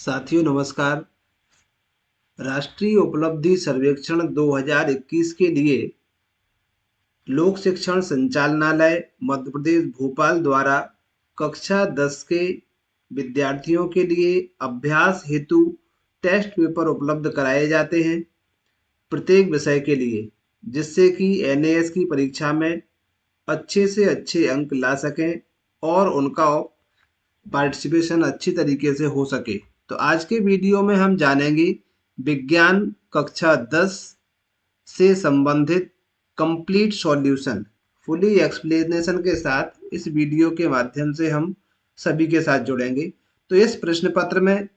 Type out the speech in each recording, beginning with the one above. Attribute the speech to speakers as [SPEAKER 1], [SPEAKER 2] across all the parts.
[SPEAKER 1] साथियों नमस्कार। राष्ट्रीय उपलब्धि सर्वेक्षण 2021 के लिए लोक शिक्षण संचालनालय मध्य प्रदेश भोपाल द्वारा कक्षा 10 के विद्यार्थियों के लिए अभ्यास हेतु टेस्ट पेपर उपलब्ध कराए जाते हैं प्रत्येक विषय के लिए, जिससे कि एनएएस की परीक्षा में अच्छे से अच्छे अंक ला सकें और उनका पार्टिसिपेशन अच्छी तरीके से हो सके। तो आज के वीडियो में हम जानेंगे विज्ञान कक्षा 10 से संबंधित कंप्लीट सॉल्यूशन फुली एक्सप्लेनेशन के साथ इस वीडियो के माध्यम से हम सभी के साथ जुड़ेंगे। तो इस प्रश्न पत्र में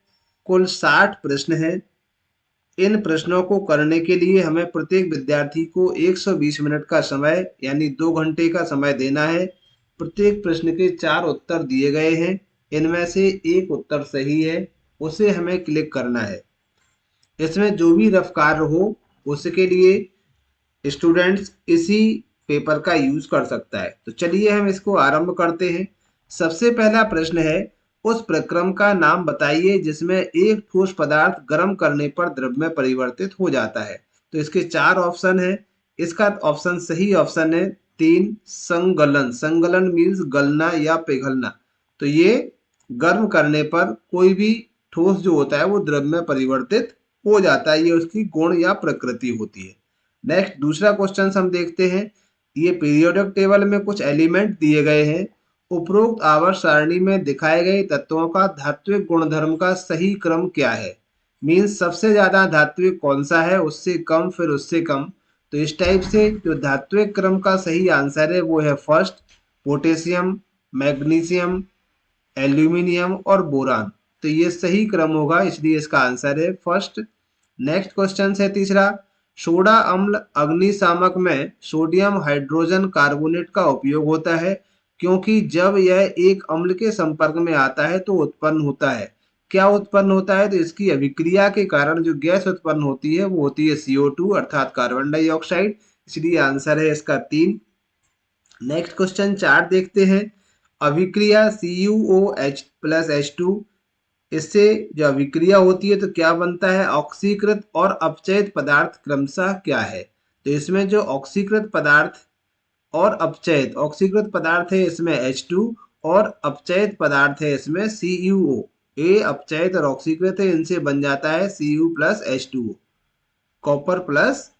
[SPEAKER 1] कुल 60 प्रश्न हैं। इन प्रश्नों को करने के लिए हमें प्रत्येक विद्यार्थी को 120 मिनट का समय यानी 2 घंटे का समय देना है। प्रत्येक प्रश्न के 4 उत्तर दिए गए हैं। इनमें से एक उत्तर सही है, उसे हमें क्लिक करना है। इसमें जो भी रफ कार्य हो उसके लिए स्टूडेंट्स इसी पेपर का यूज कर सकता है। तो चलिए हम इसको आरंभ करते हैं। सबसे पहला प्रश्न है, उस प्रक्रम का नाम बताइए जिसमें एक ठोस पदार्थ गर्म करने पर द्रव में परिवर्तित हो जाता है। तो इसके 4 ऑप्शन है। इसका ऑप्शन सही ऑप्शन है 3, संगलन। संगलन मीन्स गलना या पिघलना। तो ये गर्म करने पर कोई भी ठोस जो होता है वो द्रव में परिवर्तित हो जाता है, ये उसकी गुण या प्रकृति होती है। नेक्स्ट दूसरा क्वेश्चन हम देखते हैं। ये पीरियोडिक टेबल में कुछ एलिमेंट दिए गए हैं। उपरोक्त आवर्त सारणी में दिखाए गए तत्वों का धात्विक गुणधर्म का सही क्रम क्या है। मीन्स सबसे ज्यादा धात्विक कौन सा है, उससे कम, फिर उससे कम। तो इस टाइप से जो धात्विक क्रम का सही आंसर है वो है फर्स्ट, पोटेशियम, मैग्नीशियम, एल्यूमिनियम और बोरान। तो ये सही क्रम होगा, इसलिए इसका आंसर है फर्स्ट। नेक्स्ट क्वेश्चन है तीसरा। सोडा अम्ल अग्निशामक में सोडियम हाइड्रोजन कार्बोनेट का उपयोग होता है क्योंकि जब यह एक अम्ल के संपर्क में आता है तो उत्पन्न होता है। क्या उत्पन्न होता है? तो इसकी अभिक्रिया के कारण जो गैस उत्पन्न होती है वो होती है CO2 अर्थात कार्बन डाइऑक्साइड, इसलिए आंसर है इसका 3। नेक्स्ट क्वेश्चन 4 देखते हैं। अभिक्रिया CuOH प्लस H2, इससे जो अभिक्रिया होती है तो क्या बनता है? ऑक्सीकृत और अपचयित पदार्थ क्रमशः क्या है? तो इसमें जो ऑक्सीकृत पदार्थ और अपचयित, ऑक्सीकृत पदार्थ है इसमें H2 और अपचयित पदार्थ है इसमें CuO। ये अपचयित और ऑक्सीकृत है, इनसे बन जाता है Cu plus H2O, copper plus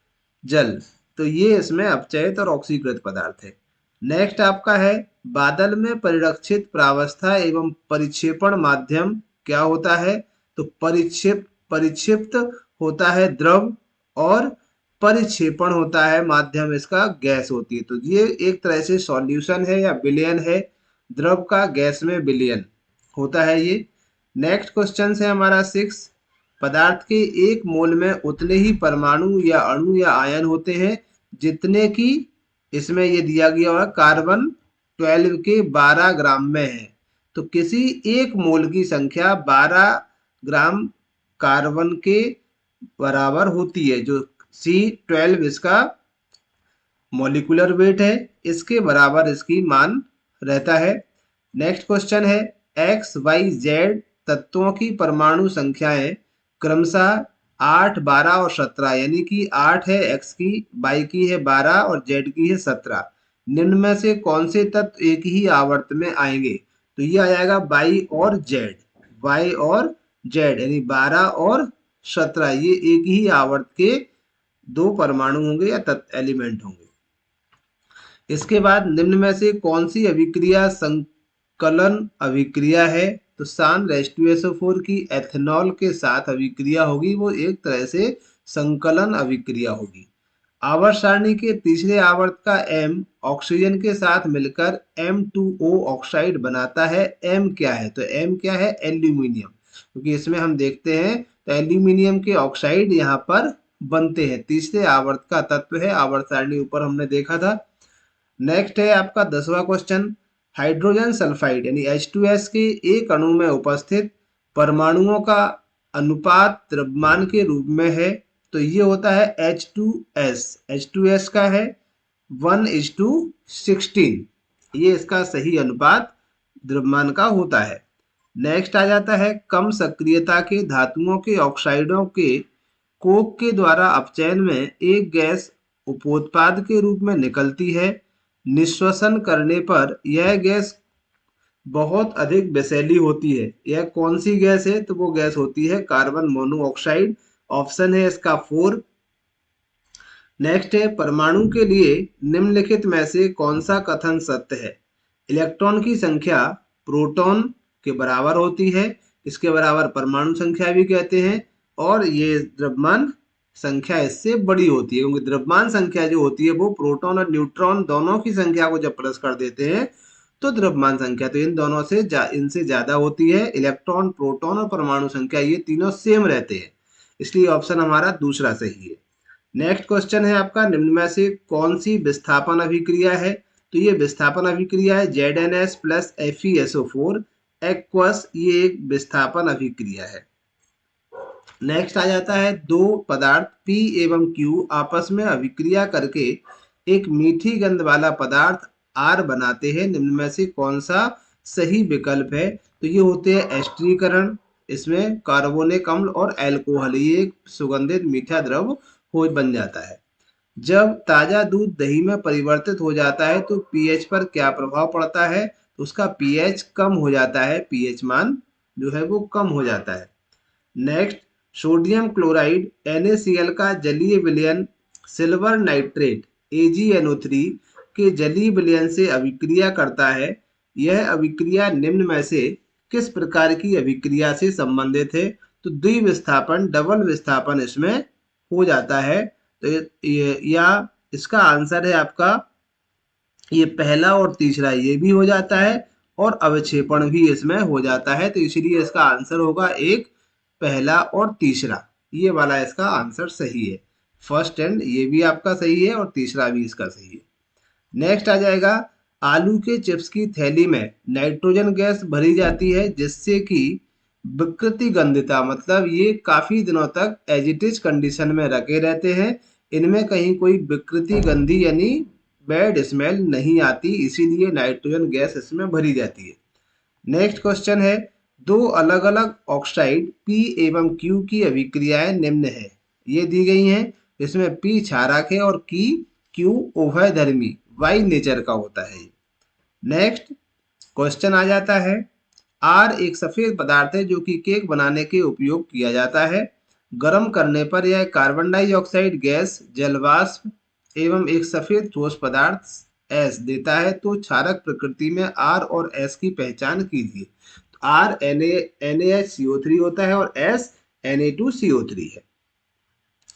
[SPEAKER 1] जल। तो ये इसमें अपचयित और ऑक्सीकृत पदार्थ है। नेक्स्ट आपका है, बादल में परिरक्षित प्रावस्था एवं परिक्षेपण माध्यम क्या होता है? तो परिक्षिप्त होता है द्रव और परिक्षेपण होता है माध्यम, इसका गैस होती है। तो ये एक तरह से सॉल्यूशन है या विलयन है, द्रव का गैस में विलयन होता है ये। नेक्स्ट क्वेश्चन है हमारा 6। पदार्थ के एक मोल में उतने ही परमाणु या अणु या आयन होते हैं जितने की, इसमें ये दिया गया हुआ कार्बन 12 के 12 ग्राम में है। तो किसी एक मोल की संख्या 12 ग्राम कार्बन के बराबर होती है, जो C12 इसका मॉलिक्यूलर वेट है, इसके बराबर इसकी मान रहता है। नेक्स्ट क्वेश्चन है, एक्स वाई जेड तत्वों की परमाणु संख्याएं क्रमशः 8, 12 और 17, यानी कि 8 है एक्स की, वाई की है 12 और जेड की है 17। निम्न में से कौन से तत्व एक ही आवर्त में आएंगे? तो ये आ जाएगा वाई और जेड। वाई और जेड यानी 12 और 17 ये एक ही आवर्त के दो परमाणु होंगे या तत्व एलिमेंट होंगे। इसके बाद निम्न में से कौन सी अभिक्रिया संकलन अभिक्रिया है? तो सान H2SO4 की एथेनॉल के साथ अभिक्रिया होगी, वो एक तरह से संकलन अभिक्रिया होगी। आवर्त सारणी के तीसरे आवर्त का M ऑक्सीजन के साथ मिलकर M2O ऑक्साइड बनाता है। M क्या है? तो M क्या है? एल्यूमिनियम, क्योंकि इसमें हम देखते हैं तो एल्यूमिनियम के ऑक्साइड यहाँ पर बनते हैं। तीसरे आवर्त का तत्व है, आवर्त सारणी ऊपर हमने देखा था। नेक्स्ट है आपका 10वां क्वेश्चन। हाइड्रोजन सल्फाइड यानी H2S के एक अणु में उपस्थित परमाणुओं का अनुपात द्रव्यमान के रूप में है। तो ये होता है H2S। H2S का है 1:16, ये इसका सही अनुपात द्रव्यमान का होता है। नेक्स्ट आ जाता है कम सक्रियता के धातुओं के ऑक्साइडों के कोक के द्वारा अपचयन में एक गैस उपोत्पाद के रूप में निकलती है। निःश्वसन करने पर यह गैस बहुत अधिक विषैली होती है। यह कौन सी गैस है? तो वो गैस होती है कार्बन मोनोऑक्साइड। ऑप्शन है इसका 4। नेक्स्ट है परमाणु के लिए निम्नलिखित में से कौन सा कथन सत्य है? इलेक्ट्रॉन की संख्या प्रोटॉन के बराबर होती है, इसके बराबर परमाणु संख्या भी कहते हैं, और ये द्रव्यमान संख्या इससे बड़ी होती है, क्योंकि द्रव्यमान संख्या जो होती है वो प्रोटॉन और न्यूट्रॉन दोनों की संख्या को जब प्लस कर देते हैं तो द्रव्यमान संख्या तो इन दोनों से इनसे ज्यादा होती है। इलेक्ट्रॉन, प्रोटॉन और परमाणु संख्या ये तीनों सेम रहते हैं, इसलिए ऑप्शन हमारा दूसरा सही है। नेक्स्ट क्वेश्चन है आपका, निम्न में से कौन सी विस्थापन अभिक्रिया है? तो ये विस्थापन अभिक्रिया है ZnS प्लस FeSO4 एक्वस, ये एक विस्थापन अभिक्रिया है। नेक्स्ट आ जाता है दो पदार्थ P एवं Q आपस में अभिक्रिया करके एक मीठी गंध वाला पदार्थ R बनाते हैं, निम्न में से कौन सा सही विकल्प है? तो ये होते हैं एस्टरीकरण, इसमें कार्बोनिक अम्ल और अल्कोहल, ये एक सुगंधित मीठा द्रव हो बन जाता है। जब ताजा दूध दही में परिवर्तित हो जाता है तो पीएच पर क्या प्रभाव पड़ता है? तो उसका पीएच कम हो जाता है, पीएच मान जो है वो कम हो जाता है। नेक्स्ट, सोडियम क्लोराइड NaCl का जलीय विलयन सिल्वर नाइट्रेट AgNO3 के जलीय विलयन से अभिक्रिया करता है। यह अभिक्रिया निम्न में से किस प्रकार की अभिक्रिया से संबंधित है? तो द्विविस्थापन, डबल विस्थापन इसमें हो जाता है। तो या इसका आंसर है आपका ये पहला और तीसरा, ये भी हो जाता है और अवक्षेपण भी इसमें हो जाता है, तो इसीलिए इसका आंसर होगा एक, पहला और तीसरा, ये वाला इसका आंसर सही है। फर्स्ट एंड ये भी आपका सही है और तीसरा भी इसका सही है। नेक्स्ट आ जाएगा, आलू के चिप्स की थैली में नाइट्रोजन गैस भरी जाती है जिससे कि विकृति गंधिता, मतलब ये काफी दिनों तक एजिटिज कंडीशन में रखे रहते हैं, इनमें कहीं कोई विकृति गंधी यानी बैड स्मेल नहीं आती, इसीलिए नाइट्रोजन गैस इसमें भरी जाती है। नेक्स्ट क्वेश्चन है, दो अलग अलग ऑक्साइड P एवं Q की अभिक्रियाएं निम्न है, ये दी गई हैं, इसमें P क्षारक है और Q उभयधर्मी वाई नेचर का होता है। नेक्स्ट क्वेश्चन आ जाता है, R एक सफेद पदार्थ है जो कि केक बनाने के उपयोग किया जाता है। गर्म करने पर यह कार्बन डाइऑक्साइड गैस, जलवाष्प एवं एक सफेद ठोस पदार्थ S देता है। तो क्षारक प्रकृति में R और S की पहचान कीजिए। R NaHCO3 होता है और S Na2CO3 है।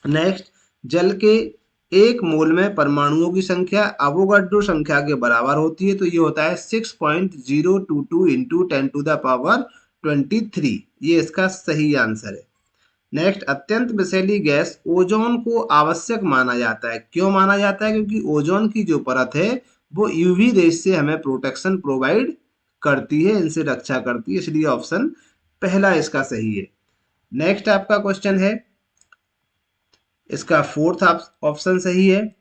[SPEAKER 1] नेक्स्ट, जल के एक मोल में परमाणुओं की संख्या अवोगाड्रो संख्या के बराबर होती है, तो ये होता है 6.022 इंटू 10⁻23, ये इसका सही आंसर है। नेक्स्ट, अत्यंत विषैली गैस ओजोन को आवश्यक माना जाता है। क्यों माना जाता है? क्योंकि ओजोन की जो परत है वो यूवी रेज से हमें प्रोटेक्शन प्रोवाइड करती है, इनसे रक्षा करती है, इसलिए ऑप्शन पहला इसका सही है। नेक्स्ट आपका क्वेश्चन है, इसका फोर्थ ऑप्शन सही है।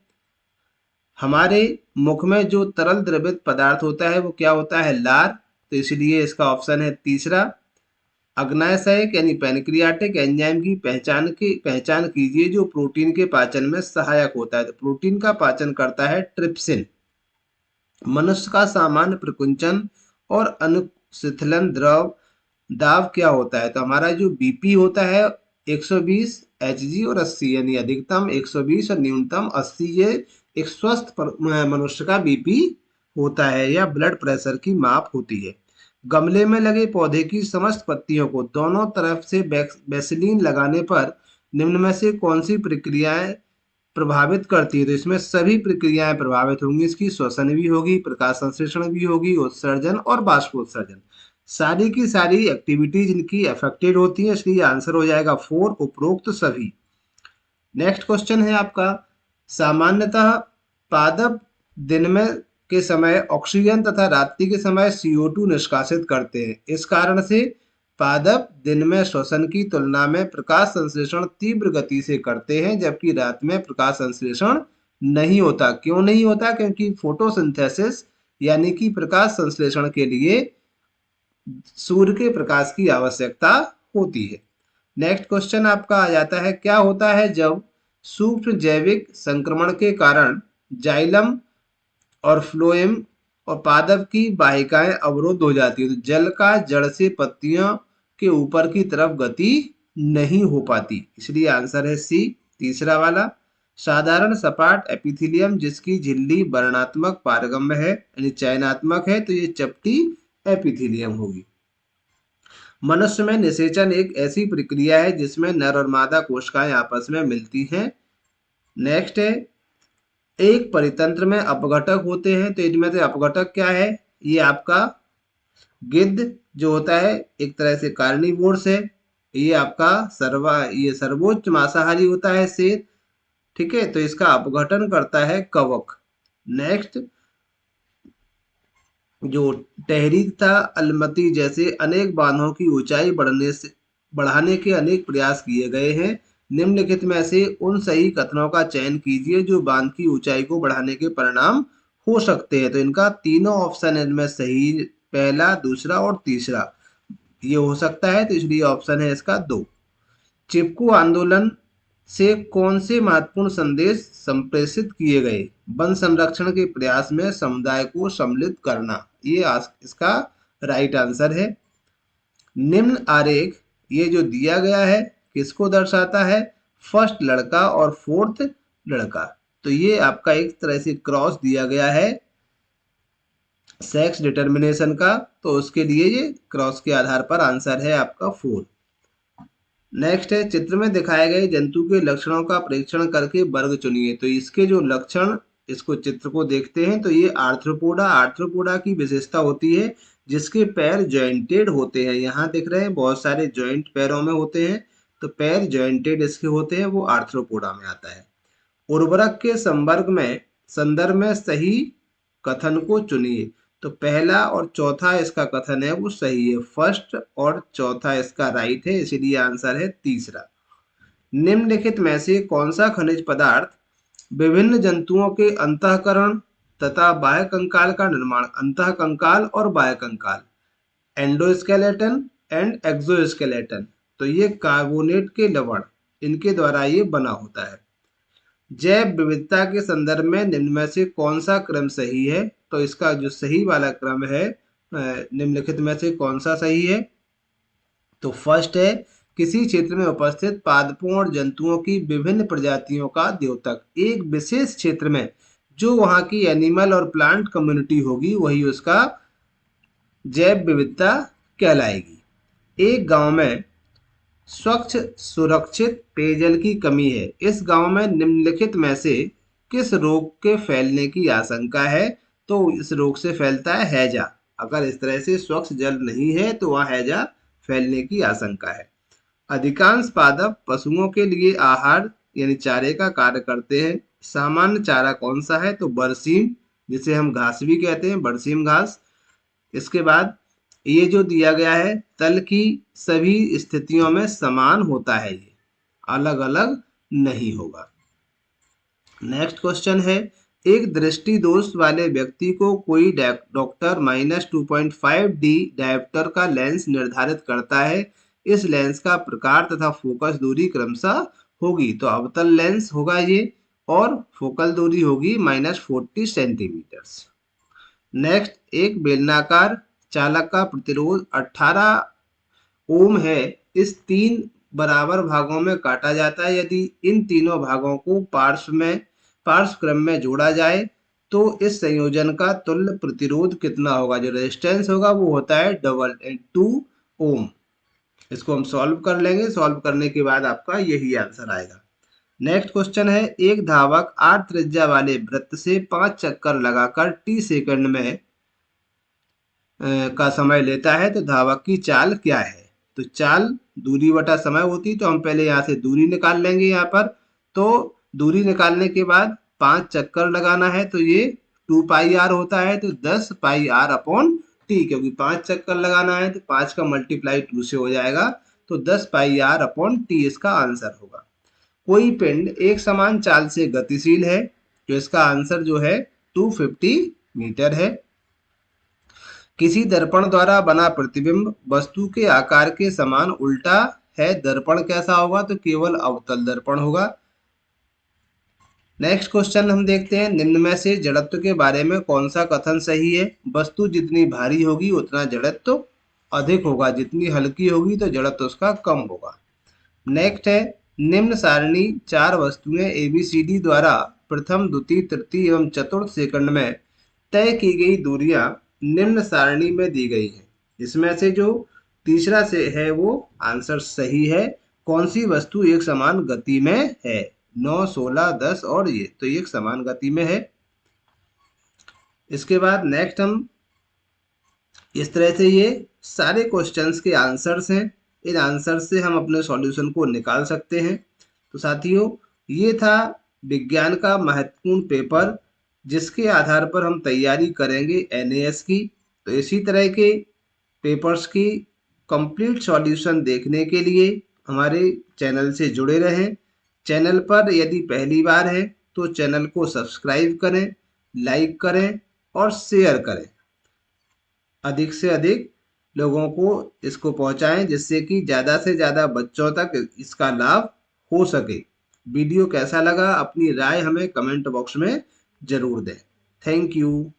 [SPEAKER 1] हमारे मुख में जो तरल द्रवित पदार्थ होता है वो क्या होता है? लार, तो इसलिए इसका ऑप्शन है तीसरा। अग्नाशयक यानी पैनक्रियाटिक एंजाइम की पहचान कीजिए जो प्रोटीन के पाचन में सहायक होता है। तो प्रोटीन का पाचन करता है ट्रिप्सिन। मनुष्य का सामान्य प्रकुंचन और अनुशिथिलन द्रव दाब क्या होता है? तो हमारा जो बीपी होता है 120 Hg और 80, यानी अधिकतम 120 और न्यूनतम 80, ये एक स्वस्थ मनुष्य का बीपी होता है या ब्लड प्रेशर की माप होती है। गमले में लगे पौधे की समस्त पत्तियों को दोनों तरफ से वैसलीन लगाने पर निम्न में से कौन सी प्रक्रियाएं प्रभावित करती है? तो इसमें सभी प्रक्रियाएं प्रभावित होंगी, इसकी श्वसन भी होगी, प्रकाश संश्लेषण भी होगी, उत्सर्जन और बाष्पोत्सर्जन, सारी की सारी एक्टिविटीज इनकी अफेक्टेड होती है, इसलिए आंसर हो जाएगा 4, उपरोक्त सभी। नेक्स्ट क्वेश्चन है आपका, सामान्यतः पादप दिन में के समय ऑक्सीजन तथा रात्रि के समय CO2 निष्कासित करते हैं। इस कारण से पादप दिन में श्वसन की तुलना में प्रकाश संश्लेषण तीव्र गति से करते हैं, जबकि रात में प्रकाश संश्लेषण नहीं होता। क्यों नहीं होता? क्योंकि फोटोसिंथेसिस यानी कि प्रकाश संश्लेषण के लिए सूर्य के प्रकाश की आवश्यकता होती है। नेक्स्ट क्वेश्चन आपका आ जाता है, क्या होता है जब सूक्ष्म जैविक संक्रमण के कारण जाइलम और फ्लोएम और पादप की वाहिकाएं अवरुद्ध हो जाती है, तो जल का जड़ से पत्तियों के ऊपर की तरफ गति नहीं हो पाती, इसलिए आंसर है सी, तीसरा वाला। साधारण सपाट एपिथेलियम जिसकी झिल्ली वर्णात्मक पारगम्य है यानी चयनात्मक है, तो ये चपटी एपिथेलियम होगी। मनुष्य में निषेचन एक ऐसी प्रक्रिया है जिसमें नर और मादा कोशिकाएं आपस में मिलती हैं। नेक्स्ट है, एक परितंत्र में अपघटक होते हैं, तो इनमें से अपघटक क्या है, ये आपका गिद्ध जो होता है एक तरह से कार्निवोर्स है, ये आपका ये सर्वोच्च मांसाहारी होता है शेर, ठीक है, तो इसका अपघटन करता है कवक। नेक्स्ट, जो टेहरी तथा अलमती जैसे अनेक बांधों की ऊंचाई बढ़ाने के अनेक प्रयास किए गए हैं। निम्नलिखित में से उन सही कथनों का चयन कीजिए जो बांध की ऊंचाई को बढ़ाने के परिणाम हो सकते हैं, तो इनका तीनों ऑप्शन इनमें सही, पहला, दूसरा और तीसरा ये हो सकता है, तो इसलिए ऑप्शन है इसका 2। चिपकू आंदोलन से कौन से महत्वपूर्ण संदेश संप्रेषित किए गए? वन संरक्षण के प्रयास में समुदाय को सम्मिलित करना, ये इसका राइट आंसर है। निम्न आरेख ये जो दिया गया है किसको दर्शाता है? फर्स्ट लड़का और फोर्थ लड़का, तो ये आपका एक तरह से क्रॉस दिया गया है सेक्स डिटर्मिनेशन का, तो उसके लिए ये क्रॉस के आधार पर आंसर है आपका 4। नेक्स्ट है, चित्र में दिखाए गए जंतु के लक्षणों का परीक्षण करके वर्ग चुनिए, तो इसके जो लक्षण, इसको चित्र को देखते हैं तो ये आर्थ्रोपोडा, आर्थ्रोपोडा की विशेषता होती है जिसके पैर जॉइंटेड होते हैं, यहाँ दिख रहे हैं बहुत सारे जॉइंट पैरों में होते हैं, तो पैर जॉइंटेड इसके होते हैं, वो आर्थ्रोपोडा में आता है। उर्वरक के संदर्भ में सही कथन को चुनिए, तो पहला और चौथा इसका कथन है वो सही है, फर्स्ट और चौथा इसका राइट है, इसीलिए आंसर है तीसरा। निम्नलिखित में से कौन सा खनिज पदार्थ विभिन्न जंतुओं के अंतःकरण तथा बाह्य कंकाल का निर्माण, अंतःकंकाल और बाह्य कंकाल, एंडोस्केलेटन एंड एक्सोस्केलेटन, तो ये कार्बोनेट के लवण इनके द्वारा ये बना होता है। जैव विविधता के संदर्भ में निम्न में से कौन सा क्रम सही है? तो इसका जो सही वाला क्रम है निम्नलिखित में से कौन सा सही है? तो फर्स्ट है, किसी क्षेत्र में उपस्थित पादपों और जंतुओं की विभिन्न प्रजातियों का द्योतक, एक विशेष क्षेत्र में जो वहां की एनिमल और प्लांट कम्युनिटी होगी वही उसका जैव विविधता कहलाएगी। एक गांव में स्वच्छ सुरक्षित पेयजल की कमी है, इस गांव में निम्नलिखित में से किस रोग के फैलने की आशंका है? तो इस रोग से फैलता है हैजा, अगर इस तरह से स्वच्छ जल नहीं है तो वहाँ हैजा फैलने की आशंका है। अधिकांश पादप पशुओं के लिए आहार यानी चारे का कार्य करते हैं, सामान्य चारा कौन सा है? तो बरसीम, जिसे हम घास भी कहते हैं, बरसीम घास। इसके बाद ये जो दिया गया है तल की सभी स्थितियों में समान होता है, ये अलग अलग नहीं होगा। नेक्स्ट क्वेश्चन है, एक दृष्टि दोष वाले व्यक्ति को कोई डॉक्टर -2.5D डायोप्टर का लेंस निर्धारित करता है, इस लेंस का प्रकार तथा फोकस दूरी क्रमशः होगी, तो अवतल लेंस होगा ये और फोकल दूरी होगी -40 सेंटीमीटर। नेक्स्ट, एक बेलनाकार चालक का प्रतिरोध 18 ओम है, इस 3 बराबर भागों में काटा जाता है, यदि इन तीनों भागों को पार्श्व क्रम में जोड़ा जाए तो इस संयोजन का तुल्य प्रतिरोध कितना होगा? जो रेजिस्टेंस होगा वो होता है 2 ओम। इसको हम सॉल्व कर लेंगे, सॉल्व करने के बाद आपका यही आंसर आएगा। नेक्स्ट क्वेश्चन है, एक धावक 8 त्रिज्या वाले वृत्त से 5 चक्कर लगाकर t सेकंड में का समय लेता है, तो धावक की चाल क्या है? तो चाल दूरी बटा समय होती, तो हम पहले यहाँ से दूरी निकाल लेंगे यहाँ पर, तो दूरी निकालने के बाद 5 चक्कर लगाना है, तो ये 2πr होता है, तो 10πr/t, क्योंकि 5 चक्कर लगाना है तो 5 का मल्टीप्लाई 2 से हो जाएगा, तो 10πr/t इसका आंसर होगा। कोई पिंड एक समान चाल से गतिशील है, तो इसका आंसर जो है 250 मीटर है। किसी दर्पण द्वारा बना प्रतिबिंब वस्तु के आकार के समान उल्टा है, दर्पण कैसा होगा? तो केवल अवतल दर्पण होगा। नेक्स्ट क्वेश्चन हम देखते हैं, निम्न में से जड़त्व के बारे में कौन सा कथन सही है? वस्तु जितनी भारी होगी उतना जड़त्व अधिक होगा, जितनी हल्की होगी तो जड़त्व उसका कम होगा। नेक्स्ट है, निम्न सारणी 4 वस्तुएं ABCD द्वारा प्रथम, द्वितीय, तृतीय एवं चतुर्थ सेकंड में तय की गई दूरियां निम्न सारणी में दी गई हैं। इसमें से जो तीसरा से है वो आंसर सही है। कौन सी वस्तु एक समान गति में है? 9, 16, 10 और ये, तो एक समान गति में है। इसके बाद नेक्स्ट हम इस तरह से ये सारे क्वेश्चंस के आंसर्स हैं, इन आंसर से हम अपने सॉल्यूशन को निकाल सकते हैं। तो साथियों, ये था विज्ञान का महत्वपूर्ण पेपर, जिसके आधार पर हम तैयारी करेंगे NAS की। तो इसी तरह के पेपर्स की कंप्लीट सॉल्यूशन देखने के लिए हमारे चैनल से जुड़े रहें। चैनल पर यदि पहली बार है तो चैनल को सब्सक्राइब करें, लाइक करें और शेयर करें। अधिक से अधिक लोगों को इसको पहुंचाएं, जिससे कि ज़्यादा से ज़्यादा बच्चों तक इसका लाभ हो सके। वीडियो कैसा लगा अपनी राय हमें कमेंट बॉक्स में ज़रूर दें। Thank you.